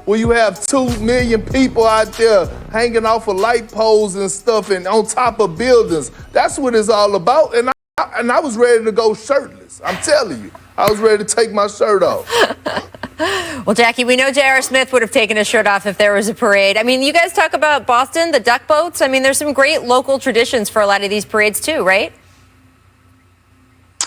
where you have 2 million people out there hanging off of light poles and stuff and on top of buildings. That's what it's all about. And I was ready to go shirtless. I'm telling you, I was ready to take my shirt off. Well, Jackie, we know J.R. Smith would have taken his shirt off if there was a parade. I mean, you guys talk about Boston, the duck boats. I mean, there's some great local traditions for a lot of these parades too, right?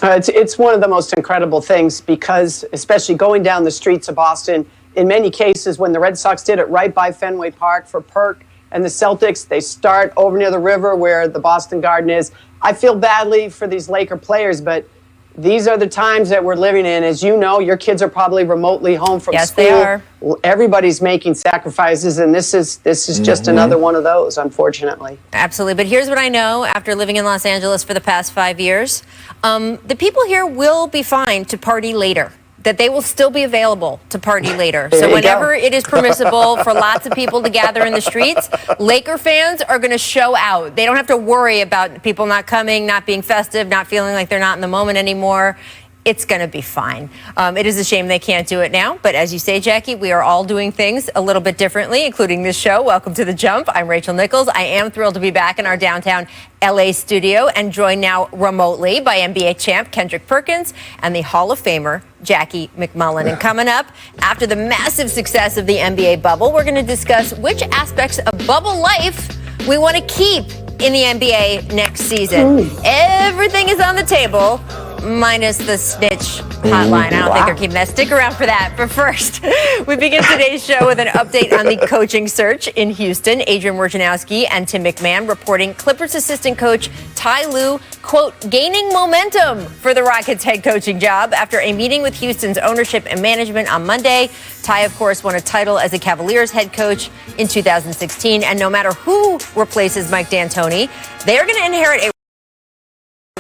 It's one of the most incredible things because, especially going down the streets of Boston, in many cases, when the Red Sox did it right by Fenway Park for Perk and the Celtics, they start over near the river where the Boston Garden is. I feel badly for these Laker players, but these are the times that we're living in. As you know, your kids are probably remotely home from school. Yes, they are. Everybody's making sacrifices, and this is just another one of those, unfortunately. Absolutely. But here's what I know after living in Los Angeles for the past 5 years. The people here will be fine to party later. That they will still be available to party later. So whenever it is permissible for lots of people to gather in the streets, Laker fans are going to show out. They don't have to worry about people not coming, not being festive, not feeling like they're not in the moment anymore. It's going to be fine. It is a shame they can't do it now. But as you say, Jackie, we are all doing things a little bit differently, including this show. Welcome to The Jump. I'm Rachel Nichols. I am thrilled to be back in our downtown LA studio and joined now remotely by NBA champ Kendrick Perkins and the Hall of Famer Jackie McMullen. And coming up, after the massive success of the NBA bubble, we're going to discuss which aspects of bubble life we want to keep in the NBA next season. Everything is on the table, minus the snitch hotline. I don't think they're keeping that. Stick around for that. But first, we begin today's show with an update on the coaching search in Houston. Adrian Wojnarowski and Tim McMahon reporting Clippers assistant coach Ty Lue, quote, gaining momentum for the Rockets head coaching job after a meeting with Houston's ownership and management on Monday. Ty, of course, won a title as a Cavaliers head coach in 2016. And no matter who replaces Mike D'Antoni, they are going to inherit a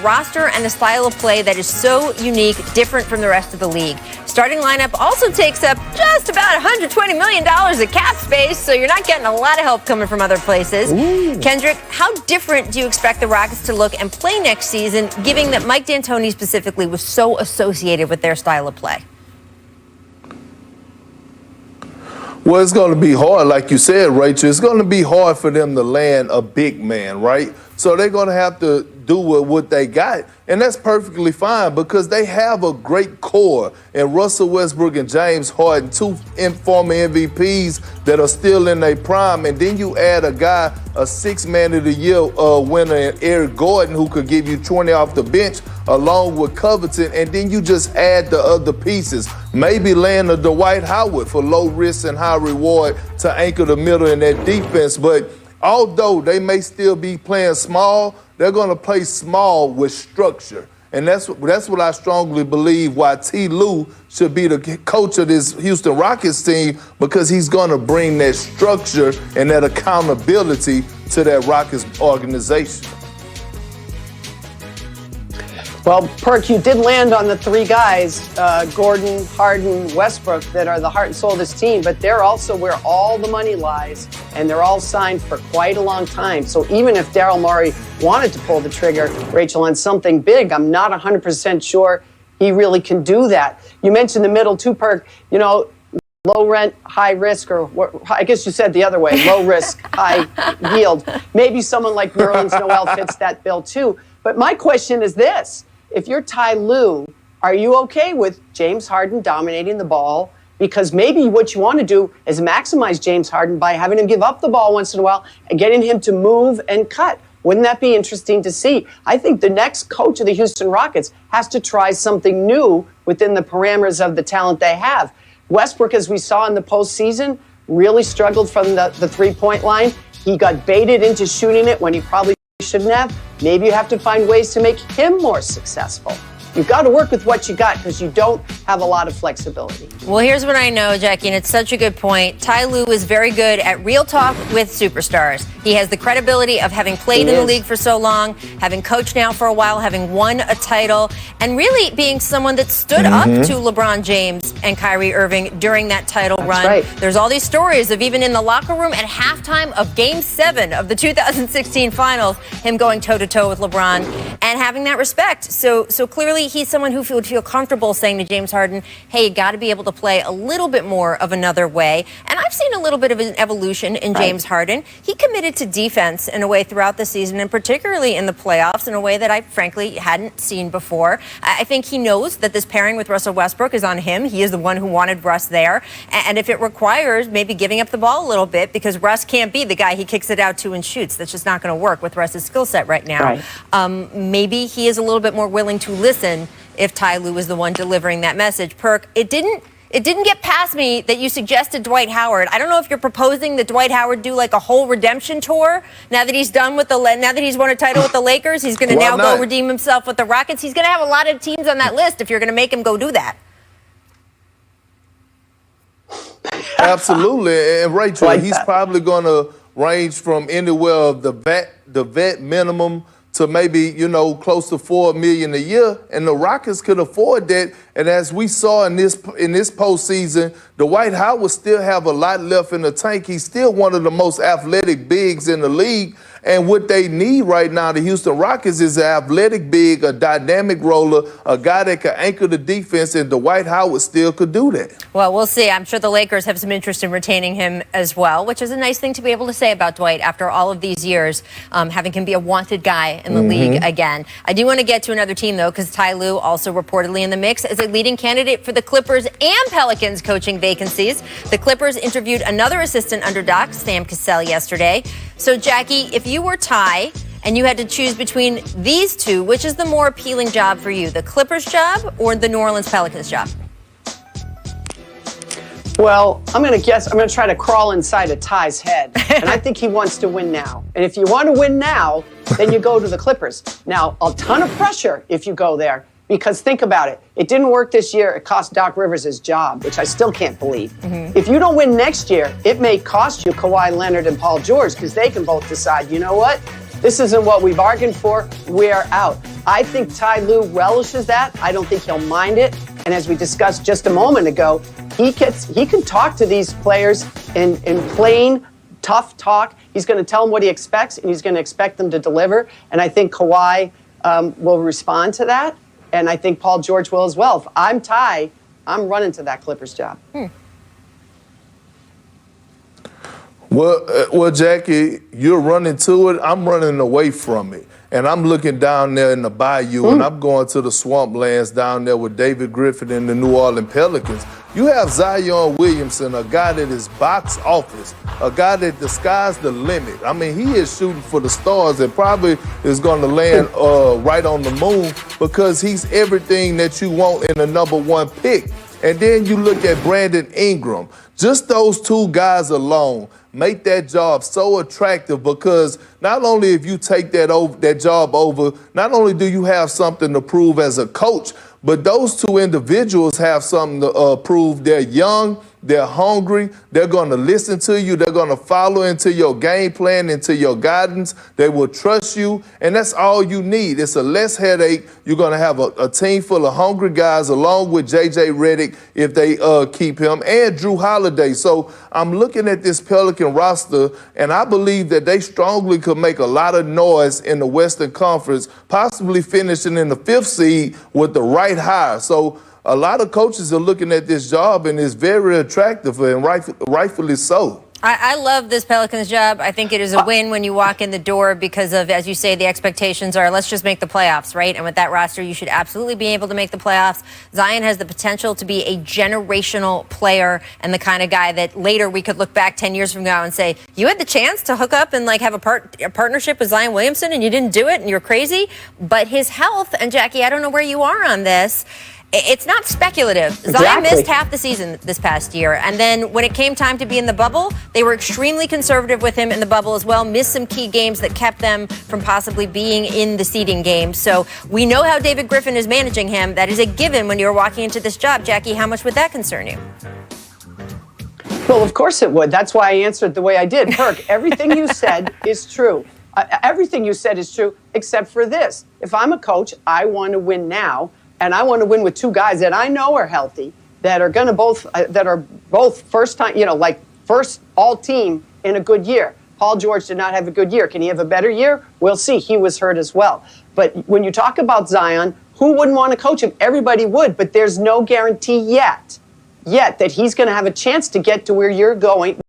roster and a style of play that is so unique, different from the rest of the league. Starting lineup also takes up just about $120 million of cap space, so you're not getting a lot of help coming from other places. Kendrick, how different do you expect the Rockets to look and play next season, given that Mike D'Antoni specifically was so associated with their style of play? Well, it's going to be hard, like you said, Rachel. It's going to be hard for them to land a big man, right? So they're going to have to do what they got, and that's perfectly fine because they have a great core in Russell Westbrook and James Harden, two former MVPs that are still in their prime, and then you add a guy, a six-man of the year winner in Eric Gordon, who could give you 20 off the bench along with Covington, and then you just add the other pieces. Maybe land a Dwight Howard for low risk and high reward to anchor the middle in that defense, but although they may still be playing small, they're going to play small with structure. And that's what I strongly believe why T. Lue should be the coach of this Houston Rockets team, because he's going to bring that structure and that accountability to that Rockets organization. Well, Perk, you did land on the three guys, Gordon, Harden, Westbrook, that are the heart and soul of this team, but they're also where all the money lies, and they're all signed for quite a long time. So even if Daryl Morey wanted to pull the trigger, Rachel, on something big, I'm not 100% sure he really can do that. You mentioned the middle too, Perk, you know, low rent, high risk, or I guess you said the other way, low risk, high yield. Maybe someone like Nerlens Noel fits that bill too. But my question is this. If you're Ty Lue, are you okay with James Harden dominating the ball? Because maybe what you want to do is maximize James Harden by having him give up the ball once in a while and getting him to move and cut. Wouldn't that be interesting to see? I think the next coach of the Houston Rockets has to try something new within the parameters of the talent they have. Westbrook, as we saw in the postseason, really struggled from the three-point line. He got baited into shooting it when he probably shouldn't have. Maybe you have to find ways to make him more successful. You've got to work with what you got because you don't have a lot of flexibility. Well, here's what I know, Jackie, and it's such a good point. Ty Lue is very good at real talk with superstars. He has the credibility of having played in the league for so long, having coached now for a while, having won a title, and really being someone that stood up to LeBron James and Kyrie Irving during that title run. Right. There's all these stories of even in the locker room at halftime of Game 7 of the 2016 Finals, him going toe-to-toe with LeBron and having that respect. So clearly clearly he's someone who would feel comfortable saying to James Harden, hey, you got to be able to play a little bit more of another way. And I've seen a little bit of an evolution in James Harden. He committed to defense in a way throughout the season, and particularly in the playoffs, in a way that I frankly hadn't seen before. I think he knows that this pairing with Russell Westbrook is on him. He is the one who wanted Russ there. And if it requires maybe giving up the ball a little bit, because Russ can't be the guy he kicks it out to and shoots. That's just not going to work with Russ's skill set right now. Maybe he is a little bit more willing to listen if Ty Lue is the one delivering that message. Perk, it didn't get past me that you suggested Dwight Howard. I don't know if you're proposing that Dwight Howard do like a whole redemption tour now that he's done with now that he's won a title with the Lakers. He's going to now go redeem himself with the Rockets. He's going to have a lot of teams on that list if you're going to make him go do that. Absolutely. And Rachel, he's probably going to range from anywhere of the vet minimum to maybe, close to $4 million a year. And the Rockets could afford that. And as we saw in this postseason, Dwight Howard still have a lot left in the tank. He's still one of the most athletic bigs in the league. And what they need right now, the Houston Rockets, is an athletic big, a dynamic roller, a guy that can anchor the defense, and Dwight Howard still could do that. Well, we'll see. I'm sure the Lakers have some interest in retaining him as well, which is a nice thing to be able to say about Dwight after all of these years, having him be a wanted guy in the league again. I do want to get to another team, though, because Ty Lue also reportedly in the mix as a leading candidate for the Clippers and Pelicans coaching vacancies. The Clippers interviewed another assistant under Doc, Sam Cassell, yesterday. So, Jackie, if you were Ty and you had to choose between these two, which is the more appealing job for you, the Clippers job or the New Orleans Pelicans job? Well, I'm going to try to crawl inside of Ty's head. And I think he wants to win now. And if you want to win now, then you go to the Clippers. Now, a ton of pressure if you go there. Because think about it. It didn't work this year. It cost Doc Rivers his job, which I still can't believe. If you don't win next year, it may cost you Kawhi Leonard and Paul George, because they can both decide, you know what? This isn't what we bargained for. We're out. I think Ty Lue relishes that. I don't think he'll mind it. And as we discussed just a moment ago, he can talk to these players in plain, tough talk. He's going to tell them what he expects, and he's going to expect them to deliver. And I think Kawhi will respond to that. And I think Paul George will as well. If I'm Ty, I'm running to that Clippers job. Well, Jackie, you're running to it. I'm running away from it. And I'm looking down there in the bayou, and I'm going to the swamplands down there with David Griffin and the New Orleans Pelicans. You have Zion Williamson, a guy that is box office, a guy that the sky's the limit. I mean, he is shooting for the stars and probably is going to land right on the moon, because he's everything that you want in the number one pick. And then you look at Brandon Ingram. Just those two guys alone make that job so attractive, because not only if you take that job over, not only do you have something to prove as a coach, but those two individuals have something to prove. They're young, they're hungry, they're going to listen to you, they're going to follow into your game plan, into your guidance, they will trust you, and that's all you need. It's a less headache. You're going to have a team full of hungry guys along with J.J. Redick if they keep him, and Drew Holiday. So I'm looking at this Pelican roster, and I believe that they strongly could make a lot of noise in the Western Conference, possibly finishing in the 5th seed with the right hire. So a lot of coaches are looking at this job, and it's very attractive, and rightfully so. I love this Pelicans job. I think it is a win when you walk in the door because of, as you say, the expectations are, let's just make the playoffs, right? And with that roster, you should absolutely be able to make the playoffs. Zion has the potential to be a generational player and the kind of guy that later we could look back 10 years from now and say, you had the chance to hook up and have a partnership with Zion Williamson and you didn't do it and you're crazy. But his health, and Jackie, I don't know where you are on this, it's not speculative. Zion missed half the season this past year. And then when it came time to be in the bubble, they were extremely conservative with him in the bubble as well, missed some key games that kept them from possibly being in the seeding game. So we know how David Griffin is managing him. That is a given when you're walking into this job. Jackie, how much would that concern you? Well, of course it would. That's why I answered the way I did. Perk, everything you said is true. Everything you said is true, except for this. If I'm a coach, I want to win now. And I want to win with two guys that I know are healthy, that are going to both first time, first all team in a good year. Paul George did not have a good year. Can he have a better year? We'll see. He was hurt as well. But when you talk about Zion, Who wouldn't want to coach him? Everybody would, but there's no guarantee yet that he's going to have a chance to get to where you're going,